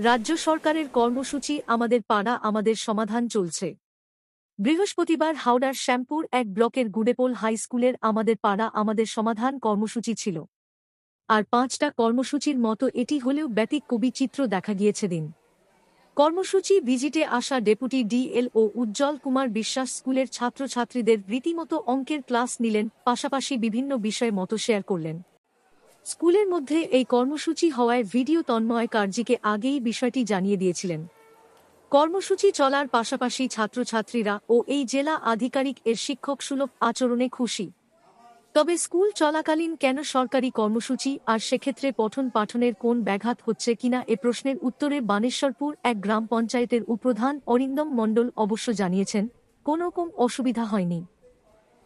রাজ্য সরকারের কর্মসূচি আমাদের পাড়া আমাদের সমাধান চলছে। বৃহস্পতিবার হাওড়ার শ্যামপুর এক ব্লকের গুডেপোল হাই স্কুলের আমাদের পাড়া আমাদের সমাধান কর্মসূচি ছিল। আর ৫টা কর্মসূচির মতো এটি হলেও ব্যতিক চিত্র দেখা গিয়েছে দিন। কর্মসূচি ভিজিটে আসা ডেপুটি ডিএলও উজ্জ্বল কুমার বিশ্বাস স্কুলের ছাত্রছাত্রীদের রীতিমতো অঙ্কের ক্লাস নিলেন, পাশাপাশি বিভিন্ন বিষয় মতো শেয়ার করলেন। স্কুলের মধ্যে এই কর্মসূচি হওয়ায় ভিডিও তন্ময় কার্জিকে আগেই বিষয়টি জানিয়ে দিয়েছিলেন। কর্মসূচি চলার পাশাপাশি ছাত্রছাত্রীরা ও এই জেলা আধিকারিক এর শিক্ষক সুলভ আচরণে খুশি। তবে স্কুল চলাকালীন কেন সরকারি কর্মসূচি আর সেক্ষেত্রে পঠন পাঠনের কোন ব্যাঘাত হচ্ছে কিনা এ প্রশ্নের উত্তরে বানেশ্বরপুর এক গ্রাম পঞ্চায়েতের উপপ্রধান অরিন্দম মণ্ডল অবশ্য জানিয়েছেন, কোনোরকম অসুবিধা হয়নি।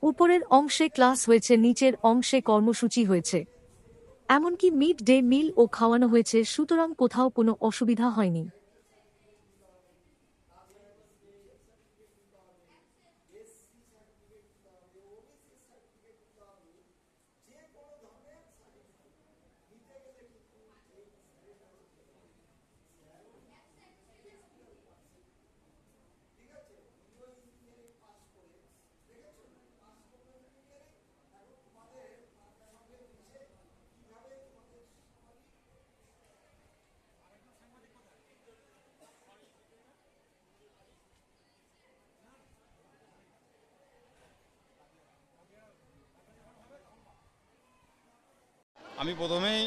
উপরের অংশে ক্লাস হয়েছে, নিচের অংশে কর্মসূচি হয়েছে, এমনকি মিড ডে মিল ও খাওয়ানো হয়েছে, সুতরাং কোথাও কোনো অসুবিধা হয়নি। আমি প্রথমেই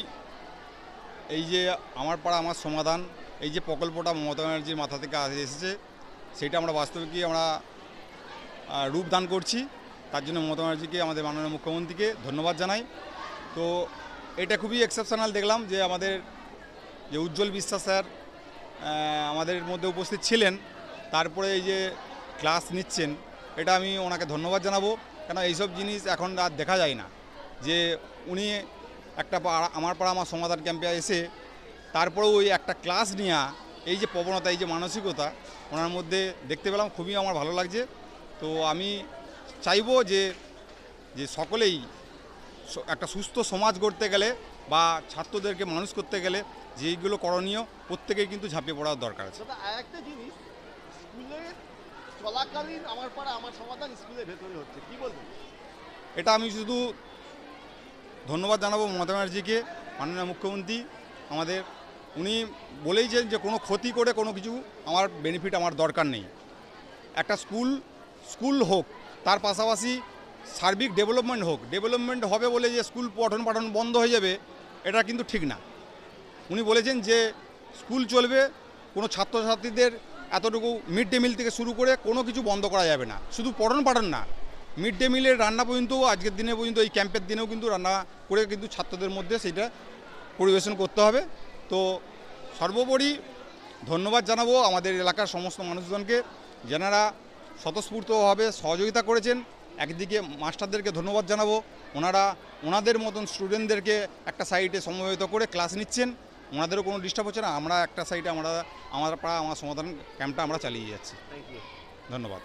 এই যে আমার পাড়া আমার সমাধান, এই যে প্রকল্পটা মমতা ব্যানার্জির মাথা থেকে এসেছে, সেটা আমরা বাস্তবিকই আমরা রূপদান করছি। তার জন্য মমতা ব্যানার্জিকে, আমাদের মাননীয় মুখ্যমন্ত্রীকে ধন্যবাদ জানাই। তো এটা খুবই এক্সেপশনাল দেখলাম যে আমাদের যে উজ্জ্বল বিশ্বাস স্যার আমাদের মধ্যে উপস্থিত ছিলেন, তারপরে এই যে ক্লাস নিচ্ছেন, এটা আমি ওনাকে ধন্যবাদ জানাবো। কেন এইসব জিনিস এখন আর দেখা যায় না, যে উনি একটা আমার পাড়া আমার সমাধান ক্যাম্পে এসে তারপরেও ওই একটা ক্লাস নেওয়া, এই যে প্রবণতা, এই যে মানসিকতা ওনার মধ্যে দেখতে পেলাম, খুবই আমার ভালো লাগছে। তো আমি চাইবো যে সকলেই একটা সুস্থ সমাজ গড়তে গেলে বা ছাত্রদেরকে মানুষ করতে গেলে যেইগুলো করণীয় প্রত্যেকেই কিন্তু ঝাঁপিয়ে পড়ার দরকার আছে। আরেকটা জিনিস, স্কুলের চলাকালীন আমার পাড়া আমার সমাধান স্কুলের ভেতরে হচ্ছে, কি বলবেন? এটা আমি শুধু ধন্যবাদ জানাবো মমতা ব্যানার্জিকে, মাননীয় মুখ্যমন্ত্রী আমাদের। উনি বলেইছেন যে কোনো ক্ষতি করে কোনো কিছু আমার বেনিফিট আমার দরকার নেই। একটা স্কুল হোক, তার পাশাপাশি সার্বিক ডেভেলপমেন্ট হোক। ডেভেলপমেন্ট হবে বলে যে স্কুল পঠন পাঠন বন্ধ হয়ে যাবে, এটা কিন্তু ঠিক না। উনি বলেছেন যে স্কুল চলবে, কোনো ছাত্রছাত্রীদের এতটুকু মিড ডে মিল থেকে শুরু করে কোনো কিছু বন্ধ করা যাবে না। শুধু পঠন পাঠন না, মিড ডে মিলের রান্না পর্যন্ত আজকের দিনে পর্যন্ত, এই ক্যাম্পের দিনেও কিন্তু রান্না করে কিন্তু ছাত্রদের মধ্যে সেটা পরিবেশন করতে হবে। তো সর্বোপরি ধন্যবাদ জানাবো আমাদের এলাকার সমস্ত মানুষজনকে, যারা স্বতঃস্ফূর্তভাবে সহযোগিতা করেছেন। একদিকে মাস্টারদেরকে ধন্যবাদ জানাবো, ওনাদের মতন স্টুডেন্টদেরকে একটা সাইডে সমবেত করে ক্লাস নিচ্ছেন, ওনাদেরও কোনো ডিস্টার্ব হচ্ছে না। আমরা একটা সাইডে আমার পাড়া আমার সমাধান ক্যাম্পটা আমরা চালিয়ে যাচ্ছি। থ্যাংক ইউ, ধন্যবাদ।